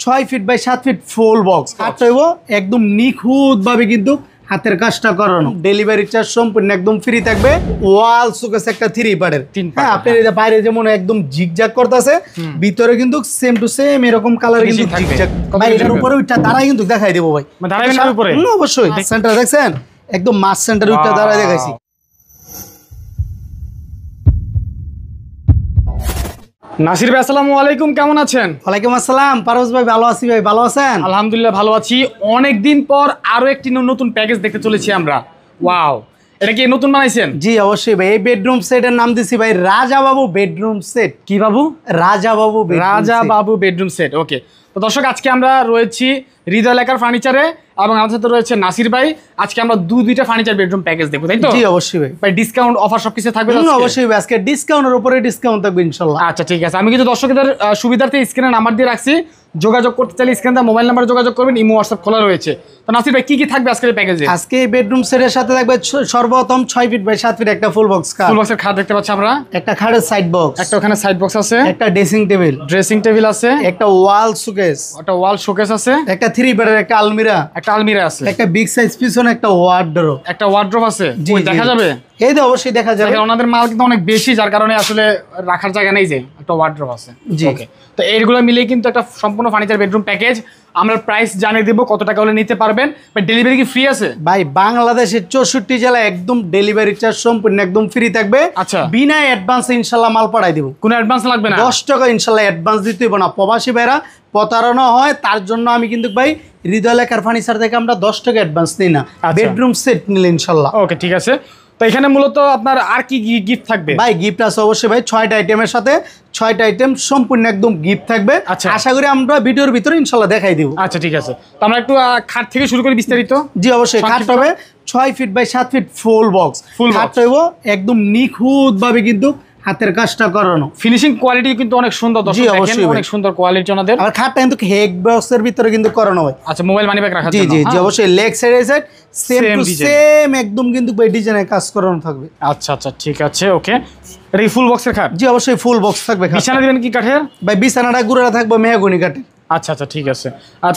6 feet by 7 feet full box cut হইব একদম নিখুঁত ভাবে কিন্তু হাতের কাজটা করানো ডেলিভারি চার্জ সম্পূর্ণ একদম ফ্রি থাকবে ওয়াল শোকেস একটা 3 পার্টের হ্যাঁ আপনার এই বাইরে যেমন একদম জিগজ্যাগ করতেছে ভিতরে কিন্তু সেম টু সেম এরকম কালার কিন্তু জিগজ্যাগ ভাই এর উপরে উঠা দাঁড়াই কিন্তু দেখাই দেব ভাই মানে দাঁড়াবেন এর উপরে অবশ্যই সেন্টার দেখছেন একদম মাস সেন্টার উঠা দাঁড়াই দেখাইছি নাসির ভাই আসসালামু আলাইকুম, কেমন আছেন? ওয়ালাইকুম আসসালাম পারভেজ ভাই, ভালো আছি ভাই, ভালো আছেন? আলহামদুলিল্লাহ ভালো আছি। অনেকদিন পর আরো একটি নতুন প্যাকেজ দেখতে চলেছি আমরা। ওয়াও, এটা কি নতুন বানাইছেন? জি অবশ্যই ভাই, এই বেডরুম সেটের নাম দিছি ভাই রাজা বাবু বেডরুম সেট। কি বাবু? Raja Babu bedroom set. ওকে, তো দর্শক আজকে আমরা রয়েছি হৃদয় লেখার ফার্নিচারে এবং আমাদের সাথে রয়েছে নাসির ভাই। আজকে আমরা দুইটা ফার্নিচার বেডরুম প্যাকেজ দেখবো, তাই তো? জি অবশ্যই ভাই। ভাই ডিসকাউন্ট অফার সবকিছু থাকবে? অবশ্যই ভাই, আজকে ডিসকাউন্টের উপরে ডিসকাউন্ট থাকবে ইনশাআল্লাহ। আচ্ছা ঠিক আছে, আমি কিন্তু দর্শকদের সুবিধার্থে স্ক্রিনে নাম্বার দিয়ে রাখছি, যোগাযোগ করতে চাইলে স্ক্রিনে মোবাইল নাম্বারে যোগাযোগ করবেন, ইমো হোয়াটসঅ্যাপ খোলা রয়েছে। তো নাসির ভাই কি কি থাকবে আজকের প্যাকেজে? আজকে এই বেডরুম সেটের সাথে থাকবে সর্বপ্রথম 6 ফিট বাই 7 ফিট একটা ফুল বক্স খাট। ফুল বক্সের খাট দেখতে পাচ্ছি আমরা, একটা খাটের সাইড বক্স, একটা ওখানে সাইড বক্স আছে, একটা ড্রেসিং টেবিল আছে, একটা ওয়াল শোকেস, একটা ওয়াল শোকেস আছে, একটা 3 বেডের একটা আলমিরা আছে, একটা বিগ সাইজ পিছনে একটা ওয়ার্ড্রোব আছে। দেখা যাবে? এই তো অবশ্যই দেখা যাবে। ওনাদের মাল কিন্তু অনেক বেশি, যার কারণে আসলে রাখার জায়গা নেই, যে একটা ওয়ার্ড্রোব আছে। ওকে, তো এইগুলো মিলিয়ে কিন্তু একটা সম্পূর্ণ ফার্নিচার বেডরুম প্যাকেজ। আমরা প্রাইস জানিয়ে দেবো কত টাকা হলে নিতে পারবেন। ডেলিভারি কি ফ্রি আছে? ভাই বাংলাদেশের 64 জেলায় একদম ডেলিভারি চার্জ সম্পূর্ণ একদম ফ্রি থাকবে। আচ্ছা, বিনা অ্যাডভান্সে ইনশাআল্লাহ মাল পাঠাই দিব। কোনো অ্যাডভান্স লাগবে না? 10 টাকা ইনশাআল্লাহ অ্যাডভান্স দিতে হবে না। প্রবাসী ভাইরা প্রতারণা হয়, তার জন্য আমি কিন্তু ভাই হৃদয় লেখার ফার্নিচার থেকে আমরা 10 টাকা অ্যাডভান্স নিই না বেডরুম সেট নিলে ইনশাআল্লাহ। ওকে ঠিক আছে। তো এখানে মূলত আপনার আর কি গিফট থাকবে? ভাই গিফট আছে অবশ্যই ভাই, 6টা আইটেমের সাথে 6টা আইটেম সম্পূর্ণ একদম গিফট থাকবে। আচ্ছা, আশা করি আমরা ভিডিওর ভিতরে ইনশাআল্লাহ দেখাই দিব। আচ্ছা ঠিক আছে, তো আমরা একটু খাট থেকে শুরু করি বিস্তারিত। জি অবশ্যই, খাট হবে 6 feet by 7 feet full box. খাট হইব একদম নিখুঁত ভাবে কিন্তু হাতের কাজটা করানো, ফিনিশিং কোয়ালিটি কিন্তু অনেক সুন্দর। জি অবশ্যই অনেক সুন্দর কোয়ালিটি ওনাদের। আর খাটটা কিন্তু হেগ বক্সের ভিতরে কিন্তু করানো হয়। আচ্ছা, মোবাইল মানি ব্যাগ রাখার জন্য। জি জি অবশ্যই, leg side same to same একদম কিন্তু এই ডিজাইনের কাজ করানো থাকবে। আচ্ছা আচ্ছা ঠিক আছে। ওকে, এটা কি ফুল বক্সের খাট? জি অবশ্যই ফুল বক্স থাকবে। বিছানা দিবেন কি কাঠের? ভাই বিছানাটা গুড়া থাকবে মেহগনি কাঠের। আচ্ছা আচ্ছা ঠিক আছে। আর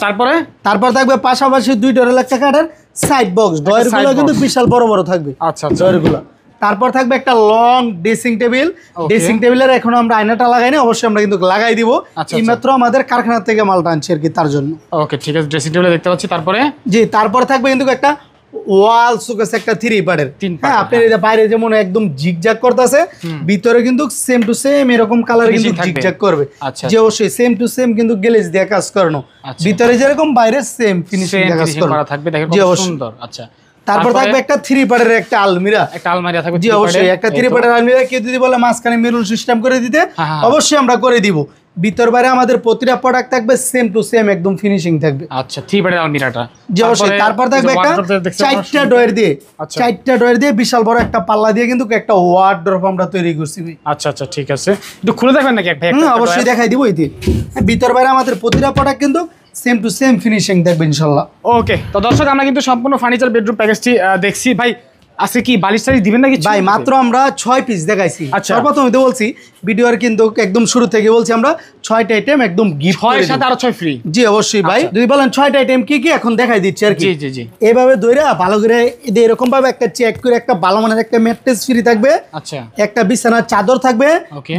তারপর থাকবে পাশাপাশি 2 ডোরের একটা কাঠের সাইড বক্স। ডয়ারগুলো কিন্তু বিশাল বড় বড় থাকবে। আচ্ছা আচ্ছা, ডয়ারগুলো। তারপর থাকবে একটা লং ড্রেসিং টেবিলের এখনো আমরা আয়নাটা লাগাইনি, অবশ্যই আমরা কিন্তু লাগাই দিব। এইমাত্র আমাদের কারখানা থেকে মালটা আনছি আর কি, তার জন্য। ওকে ঠিক আছে, ড্রেসিং টেবিল দেখতে পাচ্ছি। তারপরে থাকবে কিন্তু একটা ওয়াল শোকেস একটা 3 পার্টের। হ্যাঁ আপনার এই বাইরে যেমন একদম জিগজ্যাগ করতেছে, ভিতরে কিন্তু সেম টু সেম এরকম কালার কিন্তু জিগজ্যাগ করবে। যে অবশ্যই সেম টু সেম কিন্তু গ্লেজ দিয়ে কাজ করানো, ভিতরে যেরকম বাইরে সেম ফিনিশিং দিয়ে কাজ করা থাকবে। দেখো সুন্দর। আচ্ছা, তারপর থাকবে একটা 3 পার্টের একটা আলমিরা থাকবে। জি অবশ্যই, একটা 3 পার্টের আলমিরা কেউ যদি বলে মাঝখানে মেরুন সিস্টেম করে দিতে, অবশ্যই আমরা করে দিব। ভিতর বাইরে আমাদের প্রতিটা প্রোডাক্ট থাকবে সেম টু সেম একদম ফিনিশিং থাকবে। আচ্ছা, 3 পার্টের আলমিরাটা। জি অবশ্যই। তারপর থাকবে একটা 4টা ডয়ার দিয়ে বিশাল বড় একটা পাল্লা দিয়ে কিন্তু একটা ওয়ার্ডরোব আমরা তৈরি করছি। আচ্ছা আচ্ছা ঠিক আছে, একটু খুলে দেখবেন নাকি? অবশ্যই দেখাই দিব। ভিতর বাইরে আমাদের প্রতিটা প্রোডাক্ট কিন্তু সেম টু সেম ফিনিশিং থাকবে ইনশাআল্লাহ। ওকে, তো দর্শক আমরা কিন্তু সম্পূর্ণ ফার্নিচার বেডরুম প্যাকেজটি দেখছি। ভাই আজকে কি বালিশ টালিশ দিবেন নাকি? ভাই মাত্র আমরা 6 পিস দেখাইছি। সর্বপ্রথম তো বলছি ভিডিওর কিন্তু একদম শুরু থেকে বলছি আমরা 6টা আইটেম একদম গিফট, 6 সাথে আরো 6 ফ্রি। জি অবশ্যই ভাই, যদি বলেন 6টা আইটেম কি কি এখন দেখাই দিচ্ছি আর কি। জি জি জি, এইভাবে ধইরা ভালো করে এরকম ভাবে একটা চেক করে একটা ভালো মানের একটা ম্যাট্রেস ফ্রি থাকবে। আচ্ছা, একটা বিছানার চাদর থাকবে,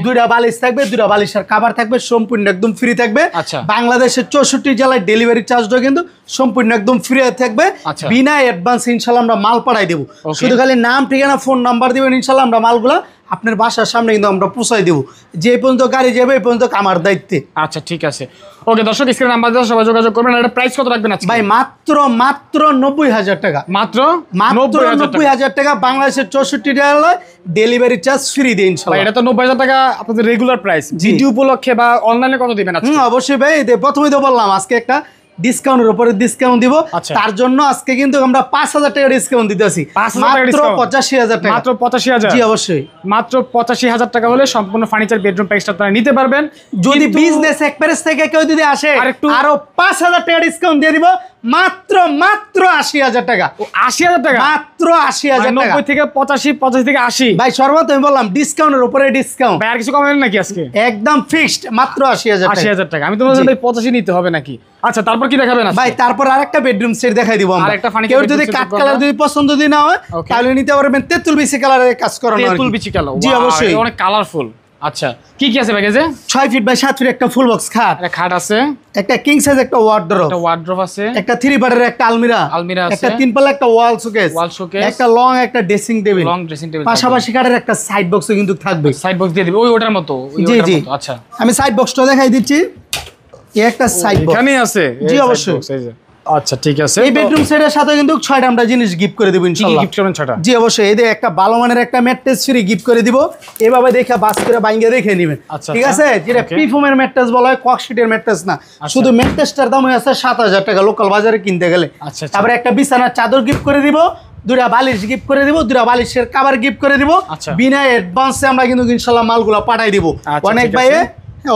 2টা বালিশ থাকবে, 2টা বালিশের কভার থাকবে, সম্পূর্ণ একদম ফ্রি থাকবে। আচ্ছা, বাংলাদেশের 64 জেলায় ডেলিভারি চার্জটা কিন্তু সম্পূর্ণ একদম ফ্রি থাকবে। বিনা অ্যাডভান্স ইনশাআল্লাহ আমরা মাল পাঠাই দেব। শুধু খালি নাম ঠিকানা ফোন নাম্বার দিবেন, ইনশাআল্লাহ আমরা মালগুলা আপনার বাসার সামনে কিন্তু আমরা পৌঁছাই দেব। যে পর্যন্ত গাড়ি যাবে এই পর্যন্ত আমার দায়িত্বে। আচ্ছা ঠিক আছে। ওকে দর্শক, স্ক্রিনে নাম্বার দেওয়া, সবাই যোগাযোগ করবেন। এটা প্রাইস কত রাখবেন আজকে? ভাই মাত্র 90,000 টাকা। মাত্র 90,000 টাকা। বাংলাদেশের 64 জেলায় ডেলিভারি চার্জ ফ্রি দিয়ে ইনশাআল্লাহ। এটা তো 90,000 টাকা আপনাদের রেগুলার প্রাইস। ভিডিও উপলক্ষে বা অনলাইনে কত দিবেন আজকে? অবশ্যই ভাই, প্রথমেই তো বললাম আজকে একটা ডিসকাউন্টের উপরে ডিসকাউন্ট দিব। তার জন্য আজকে কিন্তু আমরা 5,000 টাকা ডিসকাউন্ট দিতেছি। মাত্র 85,000 টাকা। মাত্র 85,000? জি অবশ্যই, মাত্র 85,000 টাকা হলে সম্পূর্ণ ফার্নিচার বেডরুম প্যাকেজটা আপনারা নিতে পারবেন। যদি বিজনেস এক্সপ্রেস থেকে কেউ যদি আসে আরো 5,000 টাকা ডিসকাউন্ট দিয়ে দিব, মাত্র মাত্র ৮০,০০০ টাকা। ৮০,০০০ টাকা মাত্র ৮০,০০০ টাকা। ৯০ থেকে ৮৫, ৮৫ থেকে ৮০ ভাই সর্বত আমি বললাম ডিসকাউন্টের উপরে ডিসকাউন্ট। ভাই আর কিছু কমাবেন নাকি আজকে? একদম ফিক্সড মাত্র ৮০,০০০ টাকা। ৮০,০০০ টাকা। আমি তো বলছিলাম ভাই ৮৫ নিতে হবে নাকি। আচ্ছা তারপর কি দেখাবেন আজকে? ভাই তারপর আরেকটা বেডরুম সেট দেখাই দিব আমরা। আরেকটা ফার্নিচার কেউ যদি কাট কালার যদি পছন্দ যদি না হয় তাহলে নিতে পারবেন তেঁতুল বিচি কালারের কাজ করানো। তেঁতুল বিচি কালার, জি অবশ্যই, অনেক কালারফুল। আচ্ছা কি কি আছে প্যাকেজে? 6 ফিট বাই 7 ফিট একটা ফুল বক্স খাট, একটা খাট আছে, একটা কিং সাইজ একটা ওয়ার্ডরোব, একটা ওয়ার্ডরোব আছে, একটা 3 পার্টের একটা আলমিরা আছে, একটা 3 পাল্লা একটা ওয়াল শোকেস, একটা লং একটা ড্রেসিং টেবিল, পাশাপাশি কাঠের একটা সাইড বক্সও কিন্তু থাকবে। সাইড বক্স দিয়ে দিবে ওটার মতো। জি জি। আচ্ছা আমি সাইড বক্সটা দেখাই দিচ্ছি। এই একটা সাইড বক্স এখানেই আছে। জি অবশ্যই। আচ্ছা ঠিক আছে। এই বেডরুম সেটের সাথে কিন্তু 6টা আমরা জিনিস গিফট করে দেব ইনশাআল্লাহ। গিফট করবেন 6টা? জি অবশ্যই। এই যে একটা ভালো মানের একটা ম্যাট্রেস ফ্রি গিফট করে দিব। এভাবে দেখে বাস করে বাইঙ্গা দেখে নেবেন, ঠিক আছে? যেটা পিফোমের ম্যাট্রেস বলা হয়, ককশিটের ম্যাট্রেস না। শুধু ম্যাট্রেসটার দাম আছে ৭০০০ টাকা লোকাল বাজারে কিনতে গেলে। তারপরে একটা বিছানার চাদর গিফট করে দিব, 2টা বালিশ গিফট করে দিব, 2টা বালিশের কভার গিফট করে দিব। বিনা অ্যাডভান্সে আমরা কিন্তু ইনশাআল্লাহ মালগুলো পাঠাই দিব। অনেক ভাইয়ে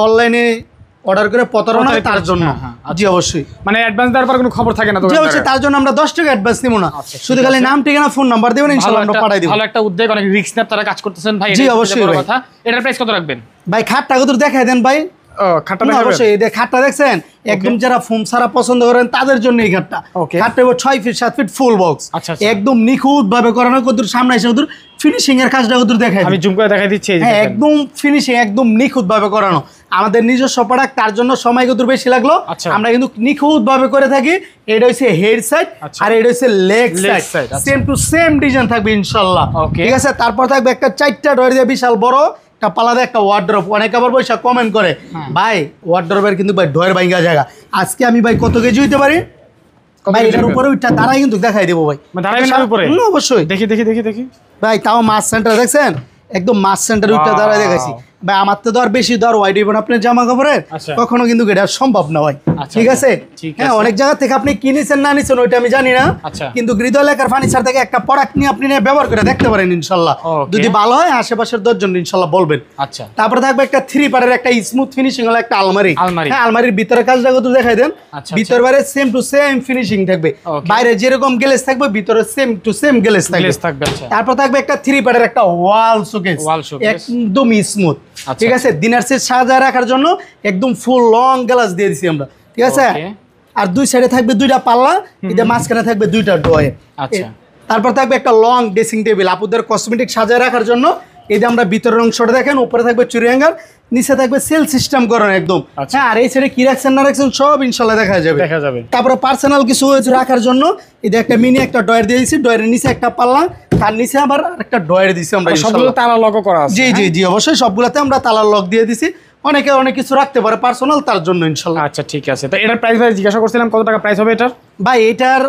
অনলাইনে অর্ডার করে প্রতারণা তার জন্য। জি অবশ্যই। মানে অ্যাডভান্স দেওয়ার পর কোনো খবর থাকে না তো? জি অবশ্যই, তার জন্য আমরা 10 টাকা অ্যাডভান্স নিব না, শুধু খালি নাম ঠিকানা ফোন নাম্বার দিবেন ইনশাআল্লাহ আমরা পাঠাই দিব। ভালো একটা উদ্যোগ, অনেক রিস্ক নিয়ে আপনারা কাজ করতেছেন ভাই। জি অবশ্যই। কথা এটার প্রাইস কত রাখবেন ভাই? খাটটা কত দেখাই দেন ভাই। খাটটা অবশ্যই। এই খাটটা দেখছেন, একদম যারা ফোম ছাড়া পছন্দ করেন তাদের জন্য এই খাটটা। খাটটা 6 ফিট 7 ফিট ফুল বক্স, একদম নিখুঁত ভাবে করানো। কতদূর সামনে এসে কতদূর ফিনিশিং এর কাজটা কতদূর দেখাই, আমি জুম করে দেখাই দিচ্ছি। হ্যাঁ একদম ফিনিশিং একদম নিখুঁত ভাবে করানো। আমাদের নিজস্ব প্রোডাক্ট, তার জন্য সময় কতদূর বেশি লাগলো। আমরা কিন্তু নিখুঁত ভাবে করে থাকি। এটা হচ্ছে হেড সাইড আর এটা হচ্ছে leg side, same to same design থাকবে ইনশাআল্লাহ, ঠিক আছে? তারপর থাকবে একটা 4টা ডোর দিয়ে বিশাল বড় একটা পালাদা একটা ওয়ার্ডরোব। অনেকে আবার পয়সা কমেন্ট করে ভাই ওয়ার্ডরোবের কিন্তু ভাই ডয়ের ভাঙ্গা জায়গা। আজকে আমি ভাই কত কেজি হইতে পারি ভাই এটার উপরে ওইটা দাঁড়াই কিন্তু দেখাই দেবো ভাই। অবশ্যই। দেখি দেখি দেখি দেখি ভাই। তাও মাছ সেন্টার দেখছেন, একদম মাছ সেন্টার ওইটা দাঁড়াই দেখাইছি ভাই। আমার তো ধর বেশি ধর ওয়াইড হইবেন আপনার জামা কাপড়ের, কখনো কিন্তু এটা সম্ভব না ভাই, ঠিক আছে? হ্যাঁ অনেক জায়গা থেকে আপনি কিনেছেন না নিছেন ওইটা আমি জানি না, কিন্তু হৃদয় লেখার ফার্নিচার থেকে একটা প্রোডাক্ট নিয়ে আপনি ব্যবহার করে দেখতে পারেন ইনশাল্লাহ। যদি ভালো হয় আশেপাশের 10 জন ইনশাল্লাহ বলবেন। তারপরে থাকবে একটা 3 পার্টের একটা স্মুথ ফিনিশিং হলো একটা আলমারি। হ্যাঁ আলমারির ভিতরে কাজটা কত দেখাই দেন। ভিতর বাইরে সেম টু সেম ফিনিশিং থাকবে, বাইরে যেরকম গ্লেজ থাকবে ভিতরে সেম টু সেম গ্লেজ থাকবে। তারপর থাকবে একটা 3 পার্টের একটা ওয়াল শোকেস, একদম স্মুথ, ঠিক আছে? ডিনার সেট সাজায় রাখার জন্য একদম ফুল লং গ্লাস দিয়ে দিছি আমরা, ঠিক আছে? আর দুই সাইডে থাকবে 2টা পাল্লা, এটা মাঝখানে থাকবে 2টা ড্রয়ার। তারপর থাকবে একটা লং ড্রেসিং টেবিল আপুদের কসমেটিক সাজায় রাখার জন্য। এই যে আমরা ভিতরের অংশটা দেখেন, উপরে থাকবে চুরি হ্যাঙ্গার, নিচে থাকবে সেল সিস্টেম করানো একদম। হ্যাঁ আর এই সাইডে কি রাখছেন না রাখছেন সব ইনশাল্লাহ দেখা যাবে। তারপরে পার্সোনাল কিছু রাখার জন্য এই যে একটা মিনি একটা ডয়ার দিয়ে দিয়েছি, ডয়ারের নিচে একটা পাল্লা, তার নিচে আবার একটা ডয়ার দিয়েছি আমরা। সবগুলো তালা লক করা আছে? জি জি জি অবশ্যই, সবগুলোতে আমরা তালার লক দিয়ে দিছি। অনেকে অনেক কিছু রাখতে পারে পার্সোনাল, তার জন্য ইনশাল্লাহ। আচ্ছা ঠিক আছে। তো এটার প্রাইস ভাই জিজ্ঞাসা করছিলাম কত টাকা প্রাইস হবে এটার? ভাই এটার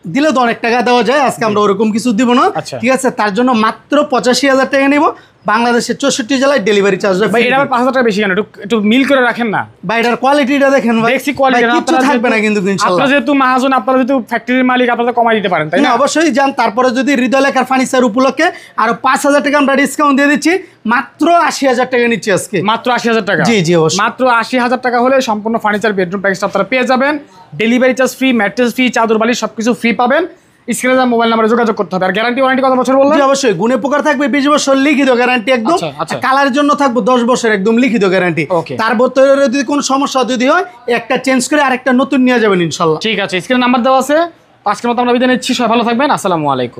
দিলে তো অনেক টাকা দেওয়া যায়, আজকে আমরা ওরকম কিছু দিব না, ঠিক আছে? তার জন্য মাত্র 85,000 টাকা নেব। বাংলাদেশের 64 জেলায় ডেলিভারি চার্জ। ভাই এটা আবার 5,000 টাকা বেশি কেন? একটু মিল করে রাখেন না ভাই। এটার কোয়ালিটিটা দেখেন ভাই, দেখছি কোয়ালিটি কিছু থাকবে না কিন্তু ইনশাআল্লাহ। আপনারা যেহেতু মাহাজন, আপনারা যেহেতু ফ্যাক্টরির মালিক, আপনারা কমাই দিতে পারেন তাই না? অবশ্যই যান। তারপরে যদি হৃদয় লেখার ফার্নিচার উপলক্ষে আরো 5,000 টাকা আমরা ডিসকাউন্ট দিয়ে দিচ্ছি, মাত্র 80,000 টাকা নিচ্ছি আজকে। মাত্র 80,000 টাকা? জি জি অবশ্যই। মাত্র 80,000 টাকা হলে সম্পূর্ণ ফার্নিচার বেডরুম প্যাকেজটা আপনারা পেয়ে যাবেন। Delivery charge free, mattress free, চাদর বালিশ সবকিছু ফ্রি পাবেন। স্ক্রিনে মোবাইল নাম্বারে যোগাযোগ করতে হবে। আর গ্যারান্টি ওয়ারেন্টি কত বছর বললেন? জি অবশ্যই, গুণে পোকার থাকবে 20 বছর লিখিত গ্যারান্টি একদম। কালারের জন্য থাকবে 10 বছর একদম লিখিত গ্যারান্টি। তার ভিতরে যদি কোনো সমস্যা যদি হয় একটা চেঞ্জ করে আরেকটা নতুন নিয়ে যাবেন ইনশাআল্লাহ। ঠিক আছে, স্ক্রিনে নাম্বার দেওয়া আছে। আজকের মতো আমরা বিদায় নিচ্ছি, সবাই ভালো থাকবেন। আসসালামু আলাইকুম।